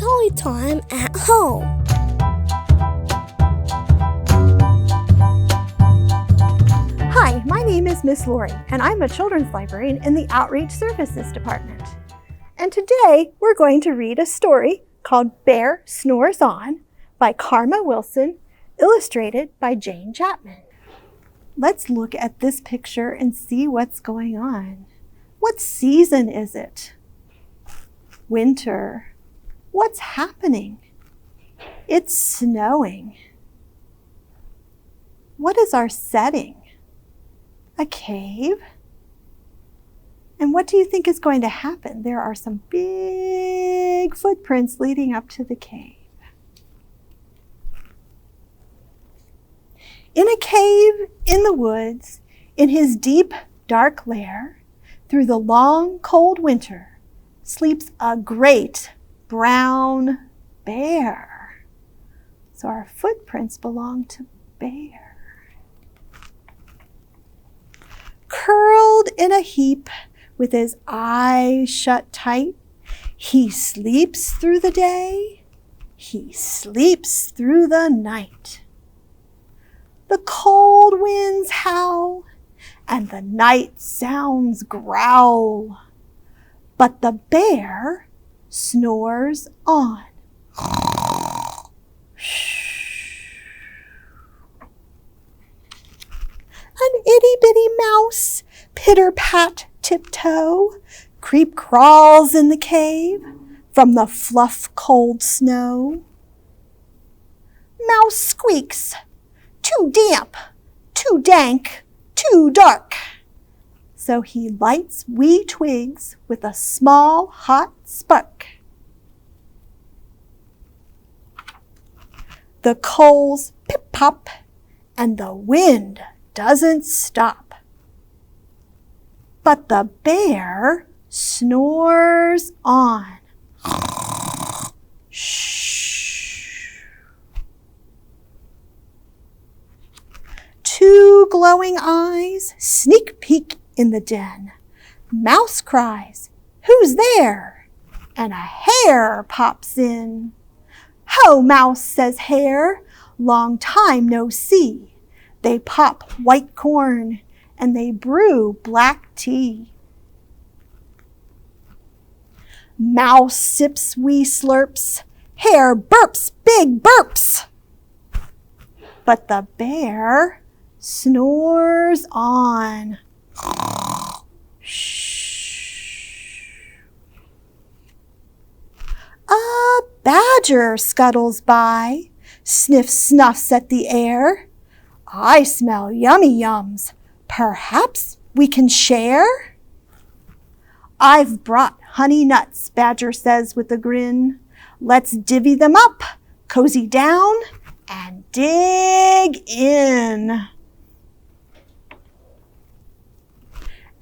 Storytime at home. Hi, my name is Miss Lorie, and I'm a children's librarian in the Outreach Services Department. And today we're going to read a story called Bear Snores On by Karma Wilson, illustrated by Jane Chapman. Let's look at this picture and see what's going on. What season is it? Winter. What's happening? It's snowing. What is our setting? A cave? And what do you think is going to happen? There are some big footprints leading up to the cave. In a cave in the woods, in his deep, dark lair, through the long, cold winter, sleeps a great brown bear. So our footprints belong to Bear. Curled in a heap with his eyes shut tight, he sleeps through the day, he sleeps through the night. The cold winds howl and the night sounds growl, but the bear snores on. An itty-bitty mouse, pitter-pat tiptoe, creep crawls in the cave from the fluff cold snow. Mouse squeaks, too damp, too dank, too dark. So he lights wee twigs with a small hot spark. The coals pip-pop and the wind doesn't stop. But the bear snores on. Shh. Two glowing eyes sneak peek in the den. Mouse cries, "Who's there?" And a hare pops in. "Ho, Mouse," says Hare, "long time no see." They pop white corn and they brew black tea. Mouse sips wee slurps, Hare burps big burps. But the bear snores on. Shh. A badger scuttles by, sniff snuffs at the air. "I smell yummy yums. Perhaps we can share?" "I've brought honey nuts," Badger says with a grin. "Let's divvy them up, cozy down, and dig in."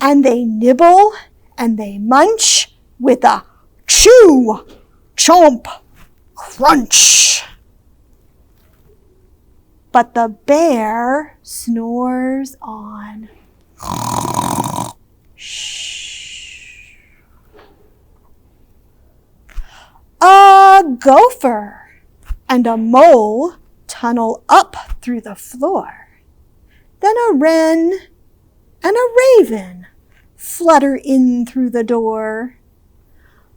And they nibble and they munch with a chew, chomp, crunch. But the bear snores on. Shh. A gopher and a mole tunnel up through the floor. Then a wren and a raven flutter in through the door.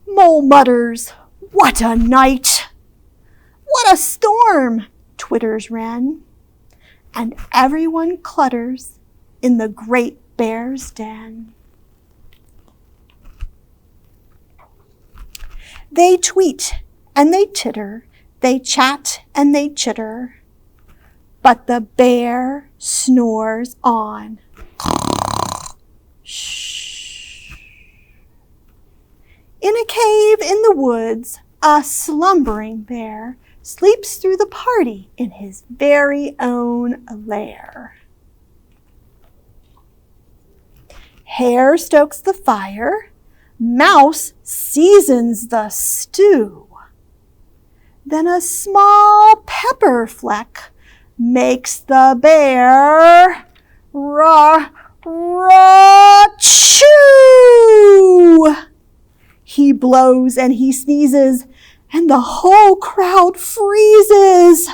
Mole mutters, "What a night!" "What a storm!" twitters wren. And everyone clutters in the great bear's den. They tweet and they titter, they chat and they chitter, but the bear snores on. Shh. In a cave in the woods, a slumbering bear sleeps through the party in his very own lair. Hare stokes the fire, Mouse seasons the stew. Then a small pepper fleck makes the bear ra-chew. He blows and he sneezes, and the whole crowd freezes.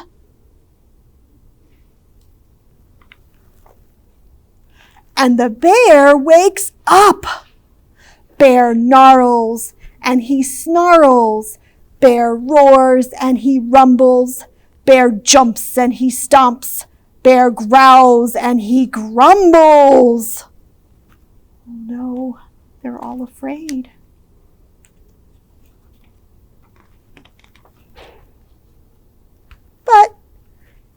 And the bear wakes up. Bear gnarls and he snarls. Bear roars and he rumbles. Bear jumps and he stomps. Bear growls and he grumbles. Oh no, they're all afraid. But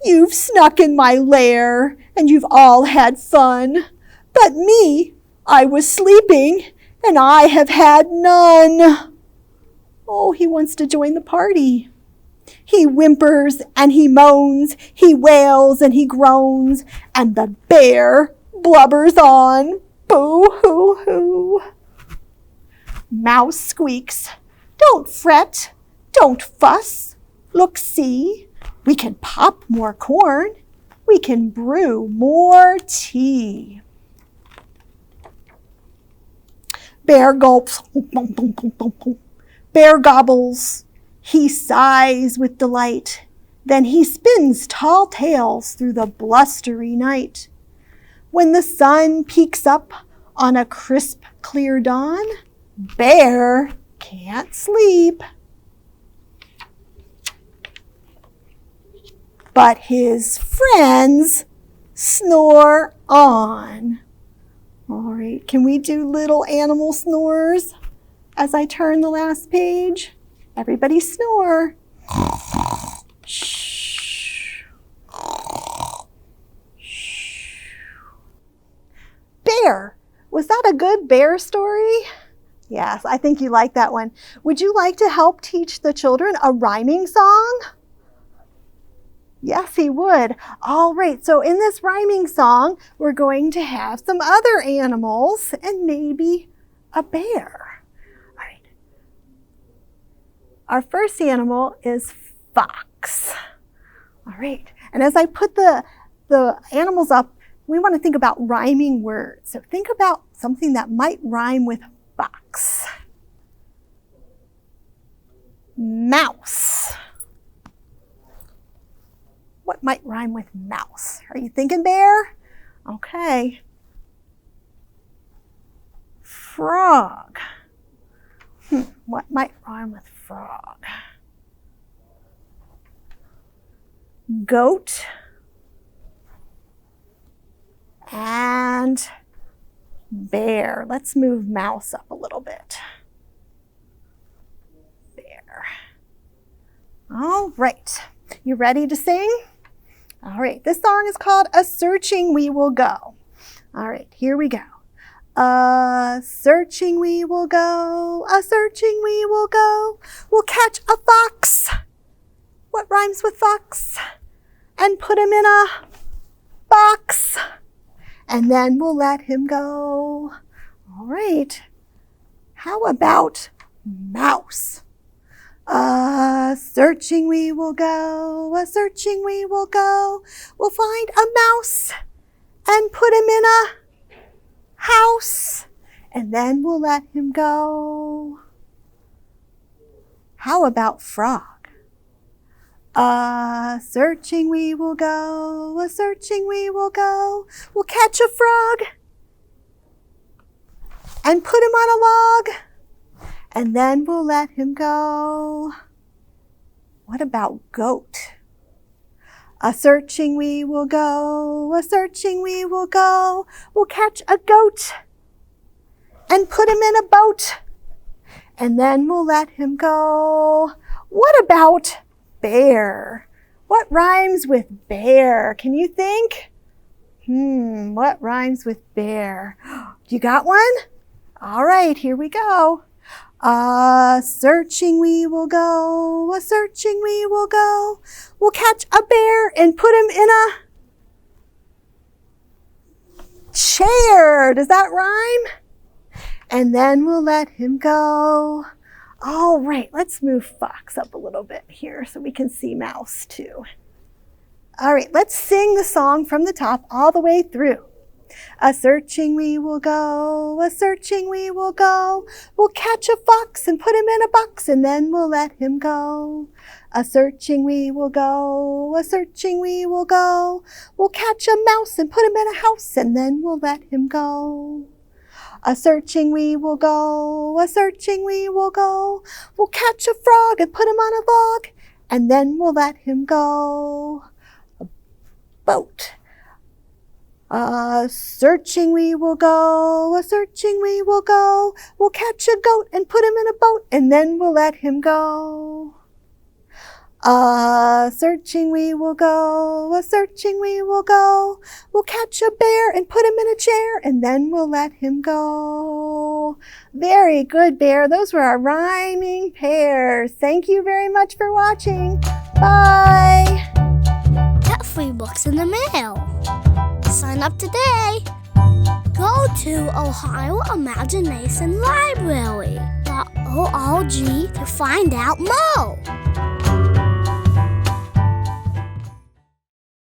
you've snuck in my lair and you've all had fun. But me, I was sleeping and I have had none. Oh, he wants to join the party. He whimpers and he moans, he wails and he groans, and the bear blubbers on, boo-hoo-hoo. Mouse squeaks, don't fret, don't fuss, look see, we can pop more corn, we can brew more tea. Bear gulps, bear gobbles, he sighs with delight, then he spins tall tales through the blustery night. When the sun peeks up on a crisp, clear dawn, Bear can't sleep. But his friends snore on. All right, can we do little animal snores as I turn the last page? Everybody snore. Shh. Shh. Bear. Was that a good bear story? Yes, I think you like that one. Would you like to help teach the children a rhyming song? Yes, he would. All right, so in this rhyming song, we're going to have some other animals and maybe a bear. All right. Our first animal is fox. All right, and as I put the animals up, we want to think about rhyming words. So think about something that might rhyme with fox. Mouse. What might rhyme with mouse? Are you thinking bear? Okay. Frog. What might rhyme with frog? Goat. And bear. Let's move mouse up a little bit. Bear. All right. You ready to sing? All right, this song is called A Searching We Will Go. All right, here we go. A searching we will go, a searching we will go. We'll catch a fox. What rhymes with fox? And put him in a box. And then we'll let him go. All right. How about mouse? A searching we will go, a searching we will go. We'll find a mouse and put him in a house, and then we'll let him go. How about frog? A searching we will go, a searching we will go. We'll catch a frog and put him on a log, and then we'll let him go. What about goat? A searching we will go, a searching we will go. We'll catch a goat and put him in a boat, and then we'll let him go. What about bear? What rhymes with bear? Can you think? What rhymes with bear? You got one? All right, here we go. A searching we will go, a searching we will go. We'll catch a bear and put him in a chair. Does that rhyme? And then we'll let him go. All right, let's move fox up a little bit here so we can see mouse too. All right, let's sing the song from the top all the way through. A-searching we will go, a-searching we will go. We'll catch a fox and put him in a box, and then we'll let him go. A-searching we will go, a-searching we will go. We'll catch a mouse and put him in a house, and then we'll let him go. A-searching we will go, a-searching we will go. We'll catch a frog and put him on a log, and then we'll let him go. A boat. A-searching we will go, a-searching we will go. We'll catch a goat and put him in a boat, and then we'll let him go. A-searching we will go, a-searching we will go. We'll catch a bear and put him in a chair, and then we'll let him go. Very good, Bear. Those were our rhyming pairs. Thank you very much for watching. Bye. Get free books in the mail. Sign up today. Go to Ohio Imagination Library.org to find out more.